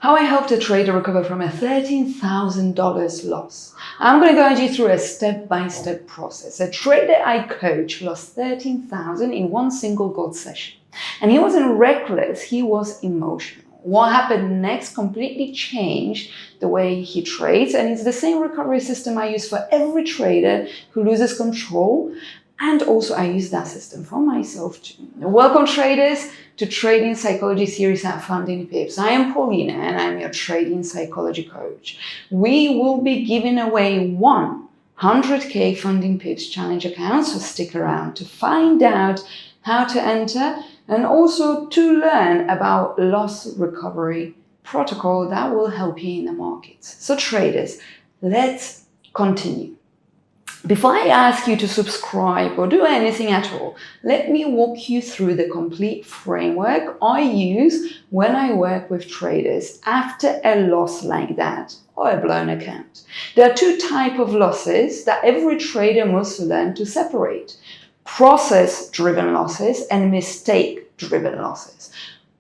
How I helped a trader recover from a $13,000 loss. I'm going to guide you through a step-by-step process. A trader I coach lost $13,000 in one single gold session. And he wasn't reckless, he was emotional. What happened next completely changed the way he trades, and it's the same recovery system I use for every trader who loses control. And also I use that system for myself too. Welcome traders to Trading Psychology Series at FundingPips. I am Paulina and I'm your trading psychology coach. We will be giving away 100k FundingPips Challenge Account, so stick around to find out how to enter and also to learn about loss recovery protocol that will help you in the markets. So traders, let's continue. Before I ask you to subscribe or do anything at all, let me walk you through the complete framework I use when I work with traders after a loss like that or a blown account. There are two types of losses that every trader must learn to separate: process-driven losses and mistake-driven losses.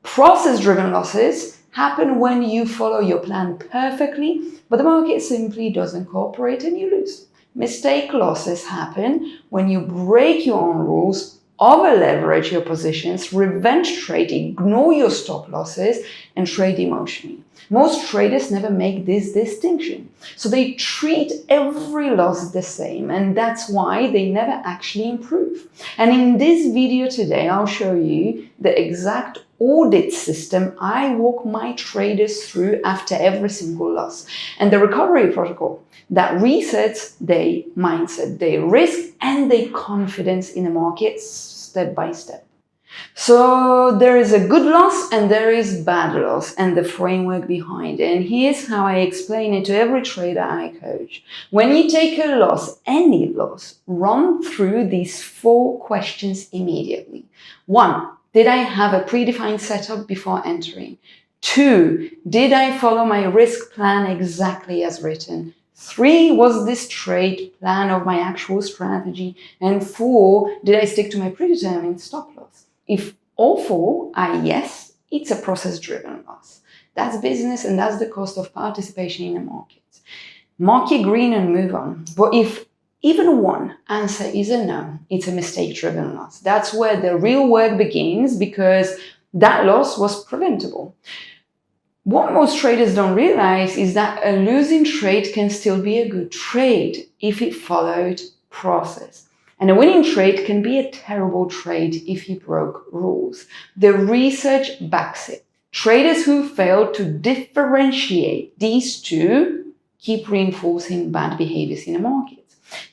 Process-driven losses happen when you follow your plan perfectly, but the market simply doesn't cooperate and you lose. Mistake losses happen when you break your own rules, over-leverage your positions, revenge trade, ignore your stop losses, and trade emotionally. Most traders never make this distinction, so they treat every loss the same, and that's why they never actually improve. And in this video today, I'll show you the exact audit system I walk my traders through after every single loss, and the recovery protocol that resets their mindset, their risk, and their confidence in the market step by step. So there is a good loss and there is bad loss and the framework behind it. And here's how I explain it to every trader I coach. When you take a loss, any loss, run through these 4 questions immediately. 1, did I have a predefined setup before entering? 2, did I follow my risk plan exactly as written? 3, was this trade plan of my actual strategy? And 4, did I stick to my predetermined stop loss? If all 4 are yes, it's a process-driven loss. That's business and that's the cost of participation in the market. Mark your green and move on. But if even one answer is a no, it's a mistake-driven loss. That's where the real work begins, because that loss was preventable. What most traders don't realize is that a losing trade can still be a good trade if it followed process. And a winning trade can be a terrible trade if you broke rules. The research backs it. Traders who fail to differentiate these two keep reinforcing bad behaviors in the market.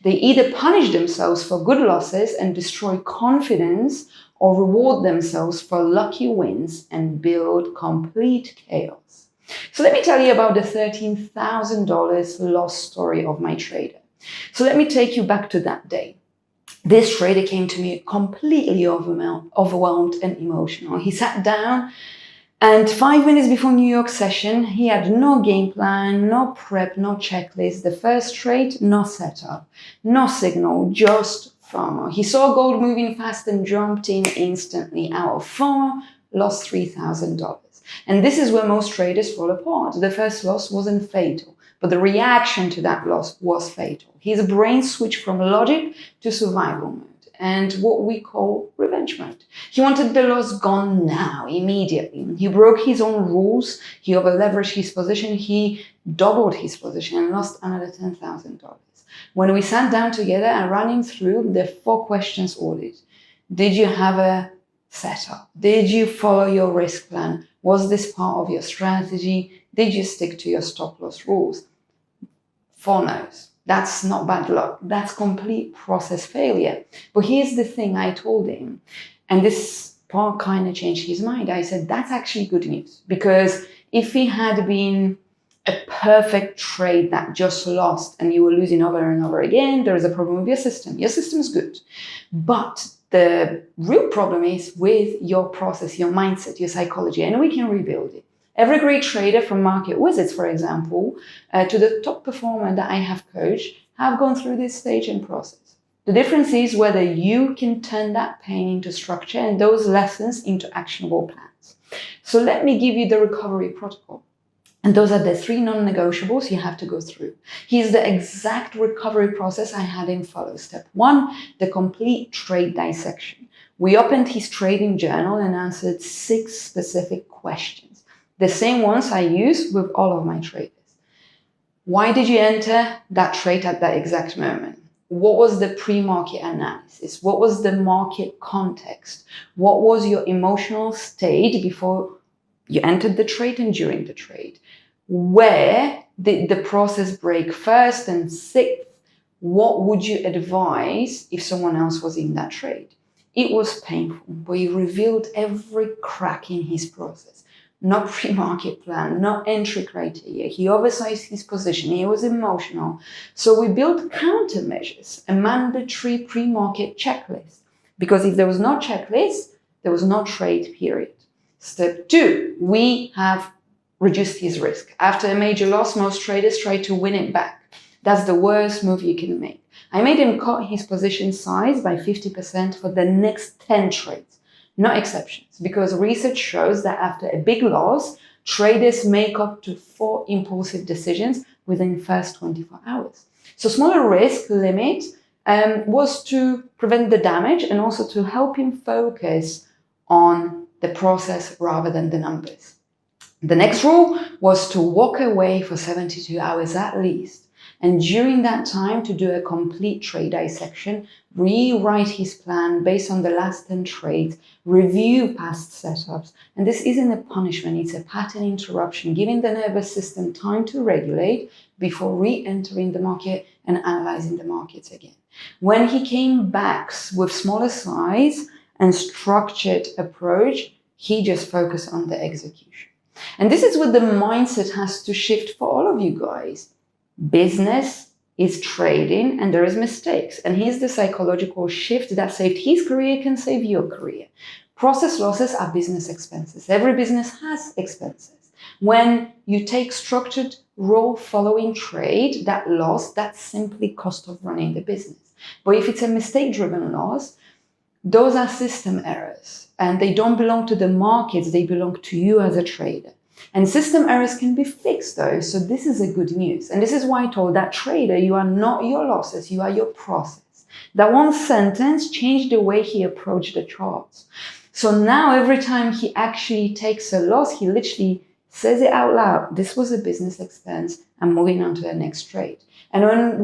They either punish themselves for good losses and destroy confidence, or reward themselves for lucky wins and build complete chaos. So let me tell you about the $13,000 loss story of my trader. So let me take you back to that day. This trader came to me completely overwhelmed and emotional. He sat down and 5 minutes before New York session, he had no game plan, no prep, no checklist. The first trade, no setup, no signal, just FOMO. He saw gold moving fast and jumped in instantly. Out of FOMO, lost $3,000. And this is where most traders fall apart. The first loss wasn't fatal, but the reaction to that loss was fatal. His brain switched from logic to survival mode and what we call revenge mode. He wanted the loss gone now, immediately. He broke his own rules. He over-leveraged his position. He doubled his position and lost another $10,000. When we sat down together, I ran him through the 4 questions audit. Did you have a setup? Did you follow your risk plan? Was this part of your strategy? Did you stick to your stop loss rules? 4 no's. That's not bad luck. That's complete process failure. But here's the thing I told him, and this part kind of changed his mind. I said, that's actually good news, because if he had been a perfect trade that just lost and you were losing over and over again, there is a problem with your system. Your system is good. But the real problem is with your process, your mindset, your psychology, and we can rebuild it. Every great trader, from market wizards, for example, to the top performer that I have coached, have gone through this stage and process. The difference is whether you can turn that pain into structure and those lessons into actionable plans. So let me give you the recovery protocol. And those are the 3 non-negotiables you have to go through. Here's the exact recovery process I had him follow. Step 1, the complete trade dissection. We opened his trading journal and answered 6 specific questions, the same ones I use with all of my traders. Why did you enter that trade at that exact moment? What was the pre-market analysis? What was the market context? What was your emotional state before you entered the trade and during the trade? Where did the process break first? And 6th, what would you advise if someone else was in that trade? It was painful, but he revealed every crack in his process. Not pre-market plan, not entry criteria. He oversized his position. He was emotional. So we built countermeasures, a mandatory pre-market checklist. Because if there was no checklist, there was no trade, period. Step 2, we have reduced his risk. After a major loss, most traders try to win it back. That's the worst move you can make. I made him cut his position size by 50% for the next 10 trades. No exceptions, because research shows that after a big loss, traders make up to 4 impulsive decisions within the first 24 hours. So smaller risk limit was to prevent the damage and also to help him focus on the process rather than the numbers. The next rule was to walk away for 72 hours at least. And during that time to do a complete trade dissection, rewrite his plan based on the last 10 trades, review past setups. And this isn't a punishment, it's a pattern interruption, giving the nervous system time to regulate before re-entering the market and analyzing the markets again. When he came back with smaller size and structured approach, he just focused on the execution. And this is what the mindset has to shift for all of you guys. Business is trading and there is mistakes. And here's the psychological shift that saved his career can save your career. Process losses are business expenses. Every business has expenses. When you take structured rule following trade, that loss, that's simply cost of running the business. But if it's a mistake-driven loss, those are system errors and they don't belong to the markets, they belong to you as a trader. And system errors can be fixed though, so this is a good news. And this is why I told that trader, you are not your losses, you are your process. That one sentence changed the way he approached the charts. So now every time he actually takes a loss, he literally says it out loud. This was a business expense, I'm moving on to the next trade. And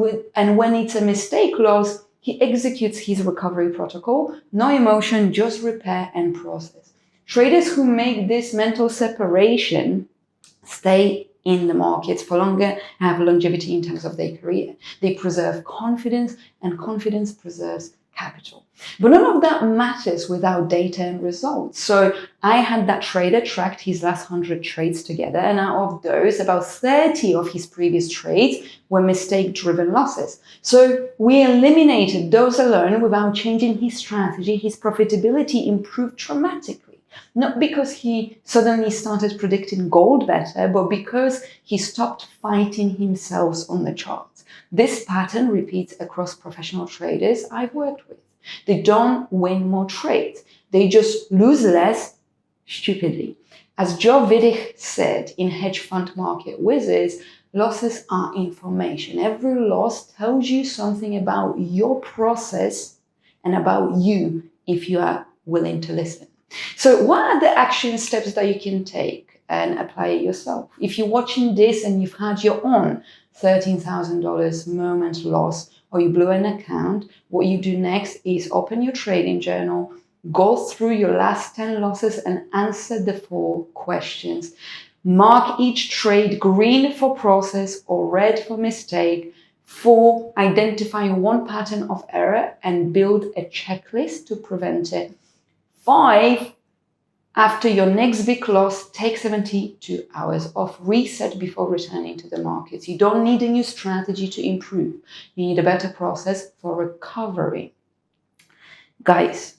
when it's a mistake loss, he executes his recovery protocol, no emotion, just repair and process. Traders who make this mental separation stay in the markets for longer, have longevity in terms of their career. They preserve confidence, and confidence preserves capital. But none of that matters without data and results. So I had that trader tracked his last 100 trades together, and out of those, about 30 of his previous trades were mistake-driven losses. So we eliminated those alone without changing his strategy. His profitability improved dramatically. Not because he suddenly started predicting gold better, but because he stopped fighting himself on the charts. This pattern repeats across professional traders I've worked with. They don't win more trades. They just lose less stupidly. As Joe Vidic said in Hedge Fund Market Wizards, losses are information. Every loss tells you something about your process and about you if you are willing to listen. So what are the action steps that you can take and apply it yourself? If you're watching this and you've had your own $13,000 moment loss or you blew an account, what you do next is open your trading journal, go through your last 10 losses and answer the 4 questions. Mark each trade green for process or red for mistake. 4, identify one pattern of error and build a checklist to prevent it. 5, after your next big loss, take 72 hours off, reset before returning to the markets. You don't need a new strategy to improve. You need a better process for recovery. Guys,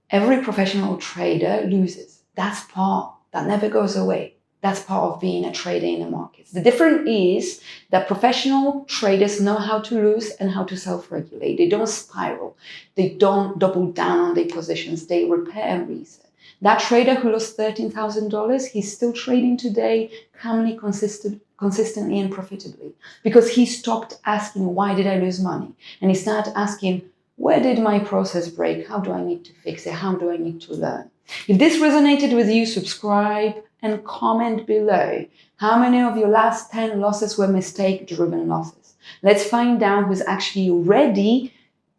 every professional trader loses. That's part that never goes away. That's part of being a trader in the markets. The difference is that professional traders know how to lose and how to self-regulate. They don't spiral. They don't double down on their positions. They repair and reset. That trader who lost $13,000, he's still trading today, calmly, consistently and profitably, because he stopped asking, why did I lose money? And he started asking, where did my process break? How do I need to fix it? How do I need to learn? If this resonated with you, subscribe and comment below. How many of your last 10 losses were mistake-driven losses? Let's find out who's actually ready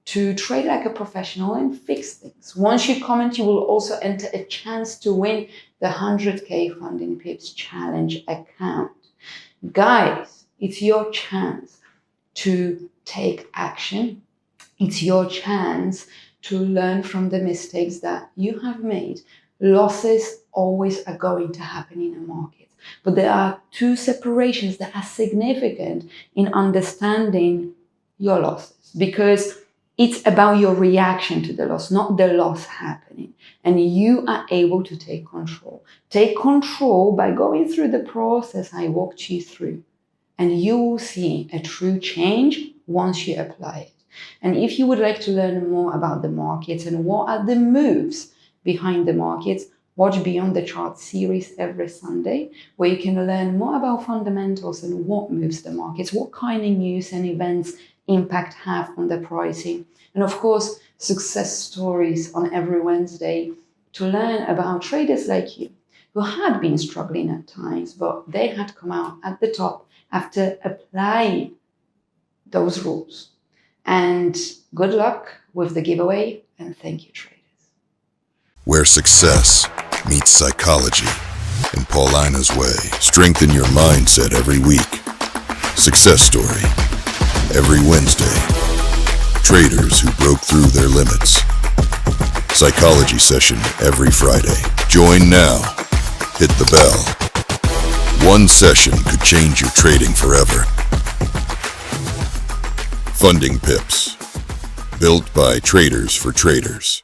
to trade like a professional and fix things. Once you comment, you will also enter a chance to win the 100K FundingPips Challenge Account. Guys, it's your chance to take action. It's your chance to learn from the mistakes that you have made. Losses always are going to happen in a market, but there are two separations that are significant in understanding your losses, because it's about your reaction to the loss, not the loss happening. And you are able to take control. Take control by going through the process I walked you through, and you will see a true change once you apply it. And if you would like to learn more about the markets and what are the moves behind the markets, watch Beyond the Chart series every Sunday, where you can learn more about fundamentals and what moves the markets, what kind of news and events impact have on the pricing. And of course, success stories on every Wednesday to learn about traders like you who had been struggling at times, but they had come out at the top after applying those rules. And good luck with the giveaway, and thank you, traders. Where success meets psychology in Paulina's way. Strengthen your mindset every week. Success story every Wednesday. Traders who broke through their limits. Psychology session every Friday. Join now. Hit the bell. One session could change your trading forever. FundingPips. Built by traders for traders.